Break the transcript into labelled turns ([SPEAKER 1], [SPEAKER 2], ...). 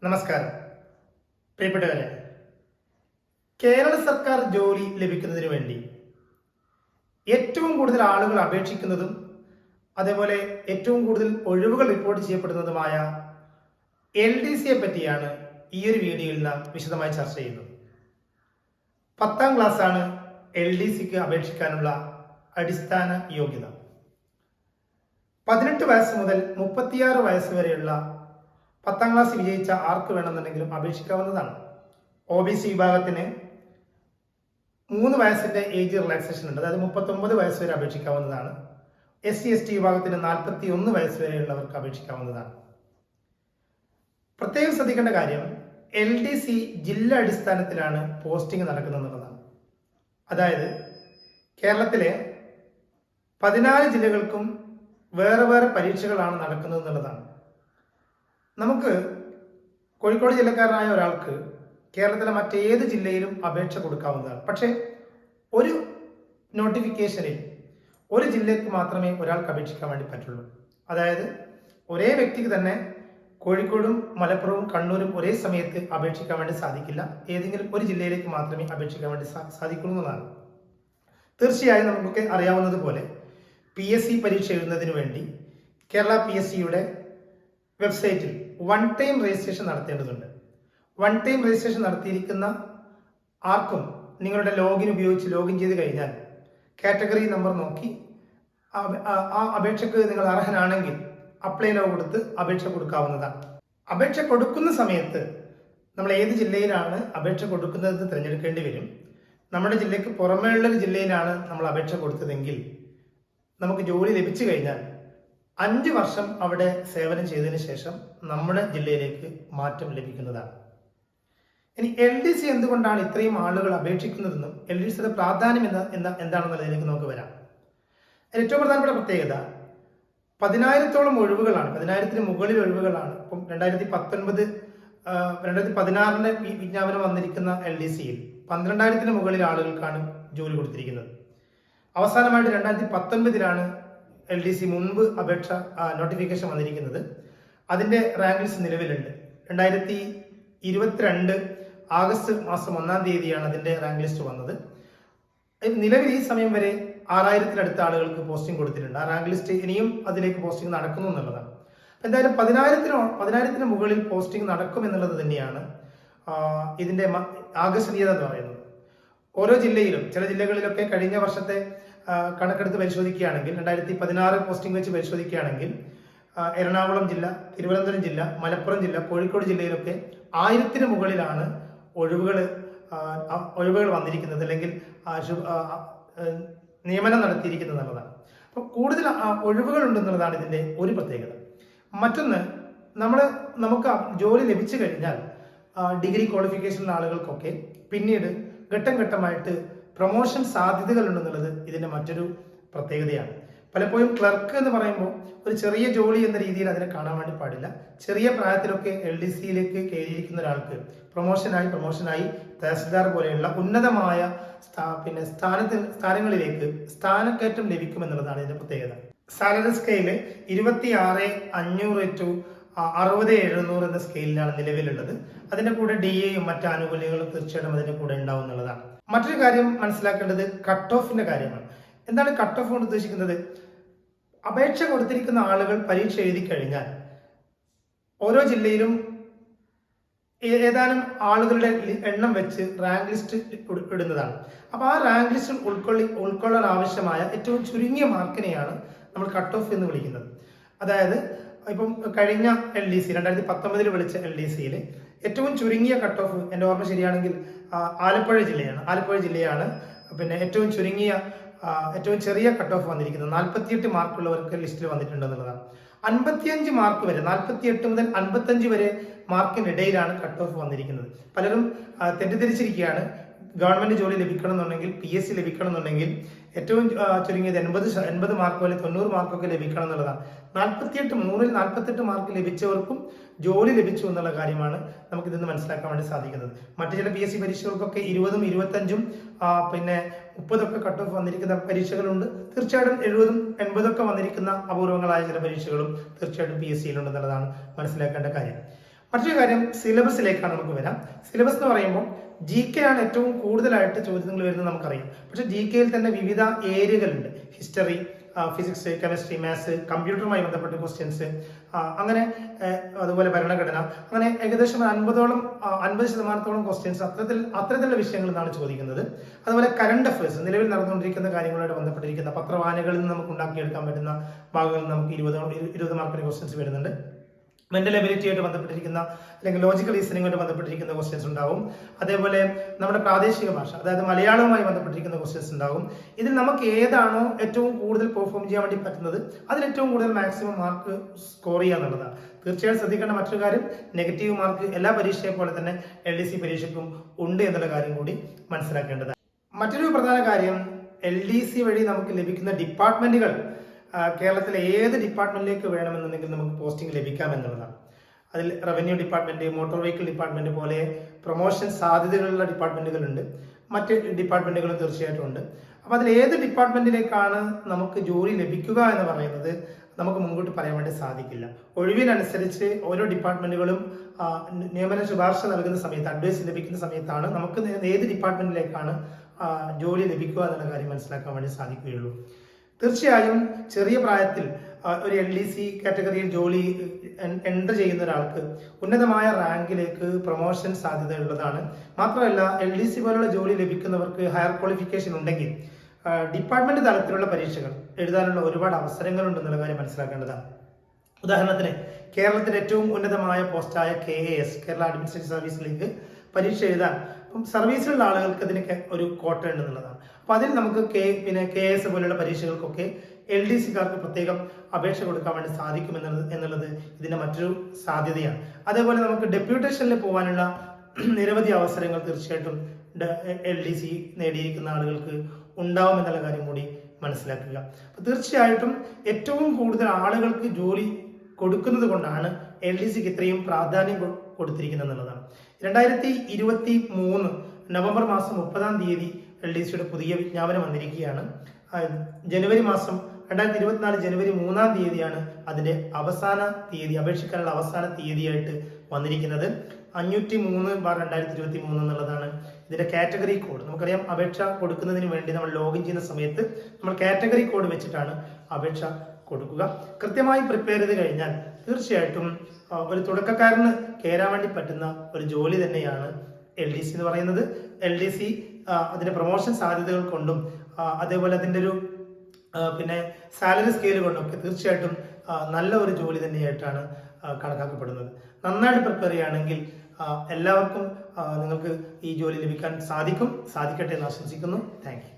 [SPEAKER 1] നമസ്കാരം പ്രിയപ്പെട്ടവരെ. കേരള സർക്കാർ ജോലി ലഭിക്കുന്നതിന് വേണ്ടി ഏറ്റവും കൂടുതൽ ആളുകൾ അപേക്ഷിക്കുന്നതും അതേപോലെ ഏറ്റവും കൂടുതൽ ഒഴിവുകൾ റിപ്പോർട്ട് ചെയ്യപ്പെടുന്നതുമായ LDCയെ പറ്റിയാണ് ഈ ഒരു വീഡിയോയിൽ നാം വിശദമായി ചർച്ച ചെയ്യുന്നത്. 10ാം ക്ലാസ്സാണ് LDCക്ക് അപേക്ഷിക്കാനുള്ള അടിസ്ഥാന യോഗ്യത. 18 വയസ്സ് മുതൽ 36 വയസ്സ് വരെയുള്ള 10ാം ക്ലാസ് വിജയിച്ച ആർക്ക് വേണമെന്നുണ്ടെങ്കിലും അപേക്ഷിക്കാവുന്നതാണ്. OBC വിഭാഗത്തിന് 3 വയസ്സിന്റെ ഏജ് റിലാക്സേഷൻ ഉണ്ട്, അതായത് 39 വയസ്സ് വരെ അപേക്ഷിക്കാവുന്നതാണ്. SC/ST വിഭാഗത്തിന് 41 വയസ്സ് വരെയുള്ളവർക്ക് അപേക്ഷിക്കാവുന്നതാണ്. പ്രത്യേകം ശ്രദ്ധിക്കേണ്ട കാര്യം, LDC ജില്ലാ അടിസ്ഥാനത്തിലാണ് പോസ്റ്റിംഗ് നടക്കുന്നത് എന്നുള്ളതാണ്. അതായത് കേരളത്തിലെ 14 ജില്ലകൾക്കും വേറെ വേറെ പരീക്ഷകളാണ് നടക്കുന്നത് എന്നുള്ളതാണ്. നമുക്ക് കോഴിക്കോട് ജില്ലക്കാരനായ ഒരാൾക്ക് കേരളത്തിലെ മറ്റേത് ജില്ലയിലും അപേക്ഷ കൊടുക്കാവുന്നതാണ്. പക്ഷേ ഒരു നോട്ടിഫിക്കേഷനിൽ ഒരു ജില്ലയ്ക്ക് മാത്രമേ ഒരാൾക്ക് അപേക്ഷിക്കാൻ വേണ്ടി പറ്റുള്ളൂ. അതായത് ഒരേ വ്യക്തിക്ക് തന്നെ കോഴിക്കോടും മലപ്പുറവും കണ്ണൂരും ഒരേ സമയത്ത് അപേക്ഷിക്കാൻ വേണ്ടി സാധിക്കില്ല. ഏതെങ്കിലും ഒരു ജില്ലയിലേക്ക് മാത്രമേ അപേക്ഷിക്കാൻ വേണ്ടി സാധിക്കുള്ളൂ. തീർച്ചയായും നമുക്കൊക്കെ അറിയാവുന്നതുപോലെ PSC പരീക്ഷ എഴുതുന്നതിന് വേണ്ടി കേരള PSCയുടെ വെബ്സൈറ്റിൽ 1 ടൈം രജിസ്ട്രേഷൻ നടത്തേണ്ടതുണ്ട്. 1 ടൈം രജിസ്ട്രേഷൻ നടത്തിയിരിക്കുന്ന ആർക്കും നിങ്ങളുടെ ലോഗിൻ ഉപയോഗിച്ച് ലോഗിൻ ചെയ്ത് കഴിഞ്ഞാൽ കാറ്റഗറി നമ്പർ നോക്കി ആ അപേക്ഷക്ക് നിങ്ങൾ അർഹനാണെങ്കിൽ അപ്ലൈ നൗ കൊടുത്ത് അപേക്ഷ കൊടുക്കാവുന്നതാണ്. അപേക്ഷ കൊടുക്കുന്ന സമയത്ത് നമ്മൾ ഏത് ജില്ലയിലാണ് അപേക്ഷ കൊടുക്കുന്നതെന്ന് തിരഞ്ഞെടുക്കേണ്ടി വരും. നമ്മുടെ ജില്ലയ്ക്ക് പുറമേയുള്ളൊരു ജില്ലയിലാണ് നമ്മൾ അപേക്ഷ കൊടുത്തതെങ്കിൽ നമുക്ക് ജോലി ലഭിച്ചു കഴിഞ്ഞാൽ 5 വർഷം അവിടെ സേവനം ചെയ്തതിന് ശേഷം നമ്മുടെ ജില്ലയിലേക്ക് മാറ്റം ലഭിക്കുന്നതാണ്. ഇനി LDC എന്തുകൊണ്ടാണ് ഇത്രയും ആളുകൾ അപേക്ഷിക്കുന്നതെന്നും LDCയുടെ പ്രാധാന്യം എന്താണെന്നുള്ളതിലേക്ക് നമുക്ക് വരാം. ഏറ്റവും പ്രധാനപ്പെട്ട പ്രത്യേകത 10,000-ഓളം ഒഴിവുകളാണ്, 10,000-ന് മുകളിൽ ഒഴിവുകളാണ്. ഇപ്പം 2016 വിജ്ഞാപനം വന്നിരിക്കുന്ന LDCയിൽ 12,000-ന് മുകളിൽ ആളുകൾക്കാണ് ജോലി കൊടുത്തിരിക്കുന്നത്. അവസാനമായിട്ട് 2019 LDC മുൻപ് അപേക്ഷ നോട്ടിഫിക്കേഷൻ വന്നിരിക്കുന്നത്. അതിന്റെ റാങ്ക് ലിസ്റ്റ് നിലവിലുണ്ട്. 2022 ആഗസ്റ്റ് മാസം 1-ാം തീയതിയാണ് അതിന്റെ റാങ്ക് ലിസ്റ്റ് വന്നത്. നിലവിൽ ഈ സമയം വരെ 6,000-ത്തിനടുത്ത ആളുകൾക്ക് പോസ്റ്റിംഗ് കൊടുത്തിട്ടുണ്ട്. ആ റാങ്ക് ലിസ്റ്റ് ഇനിയും അതിലേക്ക് പോസ്റ്റിംഗ് നടക്കുന്നു എന്നുള്ളതാണ്. എന്തായാലും 10,000-ന് മുകളിൽ പോസ്റ്റിംഗ് നടക്കും എന്നുള്ളത് തന്നെയാണ് ഇതിന്റെ ആകർഷണീയത എന്ന് പറയുന്നത്. ഓരോ ജില്ലയിലും ചില ജില്ലകളിലൊക്കെ കഴിഞ്ഞ വർഷത്തെ കണക്കെടുത്ത് പരിശോധിക്കുകയാണെങ്കിൽ 2016 പോസ്റ്റിംഗ് വെച്ച് പരിശോധിക്കുകയാണെങ്കിൽ എറണാകുളം ജില്ല, തിരുവനന്തപുരം ജില്ല, മലപ്പുറം ജില്ല, കോഴിക്കോട് ജില്ലയിലൊക്കെ 1000-ന് മുകളിലാണ് ഒഴിവുകൾ വന്നിരിക്കുന്നത്, അല്ലെങ്കിൽ നിയമനം നടത്തിയിരിക്കുന്നത് എന്നുള്ളതാണ്. അപ്പോൾ കൂടുതൽ ഒഴിവുകൾ ഉണ്ടെന്നുള്ളതാണ് ഇതിന്റെ ഒരു പ്രത്യേകത. മറ്റൊന്ന്, നമുക്ക് ജോലി ലഭിച്ചു കഴിഞ്ഞാൽ ഡിഗ്രി ക്വാളിഫിക്കേഷനുള്ള ആളുകൾക്കൊക്കെ പിന്നീട് ഘട്ടം ഘട്ടമായിട്ട് പ്രൊമോഷൻ സാധ്യതകൾ ഉണ്ടെന്നുള്ളത് ഇതിന്റെ മറ്റൊരു പ്രത്യേകതയാണ്. പലപ്പോഴും ക്ലർക്ക് എന്ന് പറയുമ്പോൾ ഒരു ചെറിയ ജോലി എന്ന രീതിയിൽ അതിനെ കാണാൻ വേണ്ടി പാടില്ല. ചെറിയ പ്രായത്തിലൊക്കെ LDCയിലേക്ക് കയറിയിരിക്കുന്ന ഒരാൾക്ക് പ്രൊമോഷനായി തഹസിൽദാർ പോലെയുള്ള ഉന്നതമായ സ്ഥാനങ്ങളിലേക്ക് സ്ഥാനക്കയറ്റം ലഭിക്കുമെന്നുള്ളതാണ് ഇതിന്റെ പ്രത്യേകത. സാലറി സ്കെയില് 26,500 to 60,700 എന്ന സ്കെയിലിലാണ് നിലവിലുള്ളത്. അതിന്റെ കൂടെ DAയും മറ്റ് ആനുകൂല്യങ്ങളും തീർച്ചയായിട്ടും അതിന്റെ കൂടെ ഉണ്ടാവും എന്നുള്ളതാണ്. മറ്റൊരു കാര്യം മനസ്സിലാക്കേണ്ടത് കട്ട് ഓഫിന്റെ കാര്യമാണ്. എന്താണ് കട്ട് ഓഫ് കൊണ്ട് ഉദ്ദേശിക്കുന്നത്? അപേക്ഷ കൊടുത്തിരിക്കുന്ന ആളുകൾ പരീക്ഷ എഴുതി കഴിഞ്ഞാൽ ഓരോ ജില്ലയിലും ഏതാനും ആളുകളുടെ എണ്ണം വെച്ച് റാങ്ക് ലിസ്റ്റ് ഇടുന്നതാണ്. അപ്പൊ ആ റാങ്ക് ലിസ്റ്റ് ഉൾക്കൊള്ളാൻ ആവശ്യമായ ഏറ്റവും ചുരുങ്ങിയ മാർക്കിനെയാണ് നമ്മൾ കട്ട് ഓഫ് എന്ന് വിളിക്കുന്നത്. അതായത് ഇപ്പം കഴിഞ്ഞ LDC 2019 വിളിച്ച LDCയിൽ ഏറ്റവും ചുരുങ്ങിയ കട്ട് ഓഫ്, എൻ്റെ ഓർമ്മ ശരിയാണെങ്കിൽ ആലപ്പുഴ ജില്ലയാണ് പിന്നെ ഏറ്റവും ചെറിയ കട്ട് ഓഫ് വന്നിരിക്കുന്നത്. 48 മാർക്കുള്ളവർക്ക് ലിസ്റ്റിൽ വന്നിട്ടുണ്ട് എന്നുള്ളതാണ്. 55 മാർക്ക് വരെ, 48 മുതൽ 55 വരെ മാർക്കിന്റെ ഇടയിലാണ് കട്ട് ഓഫ് വന്നിരിക്കുന്നത്. പലരും തെറ്റിദ്ധരിച്ചിരിക്കുകയാണ്. ഗവൺമെന്റ് ജോലി ലഭിക്കണമെന്നുണ്ടെങ്കിൽ, PSC ലഭിക്കണമെന്നുണ്ടെങ്കിൽ ഏറ്റവും ചുരുങ്ങിയത് 80 മാർക്ക് പോലെ 90 മാർക്കൊക്കെ ലഭിക്കണം എന്നുള്ളതാണ്. 100-ൽ 48 മാർക്ക് ജോലി ലഭിച്ചു എന്നുള്ള കാര്യമാണ് നമുക്ക് ഇതിന്ന് മനസ്സിലാക്കാൻ വേണ്ടി സാധിക്കുന്നത്. മറ്റു ചില PSC പരീക്ഷകൾക്കൊക്കെ 20-ഉം 25-ഉം പിന്നെ 30 കട്ട് ഓഫ് വന്നിരിക്കുന്ന പരീക്ഷകളുണ്ട്. തീർച്ചയായിട്ടും 70-ഉം 80-ഒക്കെ വന്നിരിക്കുന്ന അപൂർവങ്ങളായ ചില പരീക്ഷകളും തീർച്ചയായിട്ടും PSCയിലുണ്ടെന്നുള്ളതാണ് മനസ്സിലാക്കേണ്ട കാര്യം. മറ്റൊരു കാര്യം സിലബസിലേക്കാണ് നമുക്ക് വരാം. സിലബസ് എന്ന് പറയുമ്പോൾ GK ആണ് ഏറ്റവും കൂടുതലായിട്ട് ചോദ്യങ്ങൾ വരുന്നത് നമുക്കറിയാം. പക്ഷെ GKയിൽ തന്നെ വിവിധ ഏരിയകളുണ്ട്. ഹിസ്റ്ററി, ഫിസിക്സ്, കെമിസ്ട്രി, മാത്സ്, കമ്പ്യൂട്ടറുമായി ബന്ധപ്പെട്ട ക്വസ്റ്റ്യൻസ്, അങ്ങനെ അതുപോലെ ഭരണഘടന, അങ്ങനെ ഏകദേശം 50% ക്വസ്റ്റ്യൻസ് അത്തരത്തിലുള്ള വിഷയങ്ങളിൽ നിന്നാണ് ചോദിക്കുന്നത്. അതുപോലെ കറണ്ട് അഫയേഴ്സ്, നിലവിൽ നടന്നുകൊണ്ടിരിക്കുന്ന കാര്യങ്ങളുമായിട്ട് ബന്ധപ്പെട്ടിരിക്കുന്ന പത്രവായനകളിൽ നിന്ന് നമുക്ക് ഉണ്ടാക്കിയെടുക്കാൻ പറ്റുന്ന ഭാഗങ്ങളിൽ നമുക്ക് 20 മാർക്കിന് ക്വസ്റ്റ്യൻസ് വരുന്നുണ്ട്. മെന്റൽ എബിലിറ്റിയായിട്ട് ബന്ധപ്പെട്ടിരിക്കുന്ന അല്ലെങ്കിൽ ലോജിക്കൽ റീസണിങ്ങുമായിട്ട് ബന്ധപ്പെട്ടിരിക്കുന്ന ക്വസ്റ്റ്യൻസ് ഉണ്ടാവും. അതേപോലെ നമ്മുടെ പ്രാദേശിക ഭാഷ, അതായത് മലയാളവുമായി ബന്ധപ്പെട്ടിരിക്കുന്ന ക്വസ്റ്റ്യൻസ് ഉണ്ടാവും. ഇതിൽ നമുക്ക് ഏതാണോ ഏറ്റവും കൂടുതൽ പെർഫോം ചെയ്യാൻ വേണ്ടി പറ്റുന്നത് അതിൽ ഏറ്റവും കൂടുതൽ മാക്സിമം മാർക്ക് സ്കോർ ചെയ്യുക എന്നുള്ളതാണ്. തീർച്ചയായും ശ്രദ്ധിക്കേണ്ട മറ്റൊരു കാര്യം, നെഗറ്റീവ് മാർക്ക് എല്ലാ പരീക്ഷയെ പോലെ തന്നെ LDC പരീക്ഷയ്ക്കും ഉണ്ട് എന്നുള്ള കാര്യം കൂടി മനസ്സിലാക്കേണ്ടതാണ്. മറ്റൊരു പ്രധാന കാര്യം, LDC വഴി നമുക്ക് ലഭിക്കുന്ന ഡിപ്പാർട്ട്മെന്റുകൾ കേരളത്തിലെ ഏത് ഡിപ്പാർട്ട്മെന്റിലേക്ക് വേണമെന്നുണ്ടെങ്കിൽ നമുക്ക് പോസ്റ്റിംഗ് ലഭിക്കാം എന്നുള്ളതാണ്. അതിൽ revenue department, motor vehicle department പോലെ പ്രൊമോഷൻ സാധ്യതകളുള്ള ഡിപ്പാർട്ട്മെന്റുകളുണ്ട്. മറ്റ് ഡിപ്പാർട്ട്മെന്റുകളും തീർച്ചയായിട്ടും ഉണ്ട്. അപ്പോൾ അതിൽ ഏത് ഡിപ്പാർട്ട്മെന്റിലേക്കാണ് നമുക്ക് ജോലി ലഭിക്കുക എന്ന് പറയുന്നത് നമുക്ക് മുൻകൂട്ടി പറയാൻ വേണ്ടി സാധിക്കില്ല. ഒഴിവിനനുസരിച്ച് ഓരോ ഡിപ്പാർട്ട്മെന്റുകളും നിയമന ശുപാർശ നൽകുന്ന സമയത്ത്, അഡ്വൈസ് ലഭിക്കുന്ന സമയത്താണ് നമുക്ക് ഏത് ഡിപ്പാർട്ട്മെന്റിലേക്കാണ് ജോലി ലഭിക്കുക എന്നുള്ള കാര്യം മനസ്സിലാക്കാൻ വേണ്ടി സാധിക്കുകയുള്ളൂ. തീർച്ചയായും ചെറിയ പ്രായത്തിൽ ഒരു LDC കാറ്റഗറിയിൽ ജോലി എൻ്റർ ചെയ്യുന്ന ഒരാൾക്ക് ഉന്നതമായ റാങ്കിലേക്ക് പ്രൊമോഷൻ സാധ്യതയുള്ളതാണ്. മാത്രമല്ല LDC പോലുള്ള ജോലി ലഭിക്കുന്നവർക്ക് ഹയർ ക്വാളിഫിക്കേഷൻ ഉണ്ടെങ്കിൽ ഡിപ്പാർട്ട്മെന്റ് തലത്തിലുള്ള പരീക്ഷകൾ എഴുതാനുള്ള ഒരുപാട് അവസരങ്ങളുണ്ടെന്നുള്ള കാര്യം മനസ്സിലാക്കേണ്ടതാണ്. ഉദാഹരണത്തിന് കേരളത്തിലെ ഏറ്റവും ഉന്നതമായ പോസ്റ്റായ KAS, കേരള അഡ്മിനിസ്ട്രേറ്റീവ് സർവീസിലേക്ക് പരീക്ഷ എഴുതാൻ സർവീസിലുള്ള ആളുകൾക്ക് അതിനൊക്കെ ഒരു കോട്ട ഉണ്ടെന്നുള്ളതാണ്. അപ്പൊ അതിൽ നമുക്ക് KAS പോലുള്ള പരീക്ഷകൾക്കൊക്കെ LDCക്കാർക്ക് പ്രത്യേകം അപേക്ഷ കൊടുക്കാൻ വേണ്ടി സാധിക്കും എന്നുള്ളത് ഇതിന്റെ മറ്റൊരു സാധ്യതയാണ്. അതേപോലെ നമുക്ക് ഡെപ്യൂട്ടേഷനിൽ പോകാനുള്ള നിരവധി അവസരങ്ങൾ തീർച്ചയായിട്ടും LDC നേടിയിരിക്കുന്ന ആളുകൾക്ക് ഉണ്ടാവും എന്നുള്ള കാര്യം കൂടി മനസ്സിലാക്കുക. അപ്പൊ തീർച്ചയായിട്ടും ഏറ്റവും കൂടുതൽ ആളുകൾക്ക് ജോലി കൊടുക്കുന്നത് കൊണ്ടാണ് LDCക്ക് ഇത്രയും പ്രാധാന്യം കൊടുത്തിരിക്കുന്നത് എന്നുള്ളതാണ്. 2023 നവംബർ മാസം 30-ാം തീയതി LDCയുടെ പുതിയ വിജ്ഞാപനം വന്നിരിക്കുകയാണ്. ജനുവരി മാസം 2024 ജനുവരി 3-ാം തീയതിയാണ് അതിന്റെ അവസാന തീയതി, അപേക്ഷിക്കാനുള്ള അവസാന തീയതിയായിട്ട് വന്നിരിക്കുന്നത്. 503/2023 എന്നുള്ളതാണ് ഇതിന്റെ കാറ്റഗറി കോഡ്. നമുക്കറിയാം, അപേക്ഷ കൊടുക്കുന്നതിന് വേണ്ടി നമ്മൾ ലോഗിൻ ചെയ്യുന്ന സമയത്ത് നമ്മൾ കാറ്റഗറി കോഡ് വെച്ചിട്ടാണ് അപേക്ഷ കൊടുക്കുക. കൃത്യമായി പ്രിപ്പയർ ചെയ്ത് കഴിഞ്ഞാൽ തീർച്ചയായിട്ടും ഒരു തുടക്കക്കാരന് കയറാൻ വേണ്ടി പറ്റുന്ന ഒരു ജോലി തന്നെയാണ് LDC എന്ന് പറയുന്നത്. LDC അതിന്റെ പ്രൊമോഷൻ സാധ്യതകൾ കൊണ്ടും അതേപോലെ അതിന്റെ ഒരു സാലറി സ്കെയിൽ കൊണ്ടൊക്കെ തീർച്ചയായിട്ടും നല്ല ഒരു ജോലി തന്നെയായിട്ടാണ് കണക്കാക്കപ്പെടുന്നത്. നന്നായിട്ട് പ്രിപ്പയർ ചെയ്യുകയാണെങ്കിൽ എല്ലാവർക്കും നിങ്ങൾക്ക് ഈ ജോലി ലഭിക്കാൻ സാധിക്കട്ടെ എന്ന് ആശംസിക്കുന്നു. Thank you.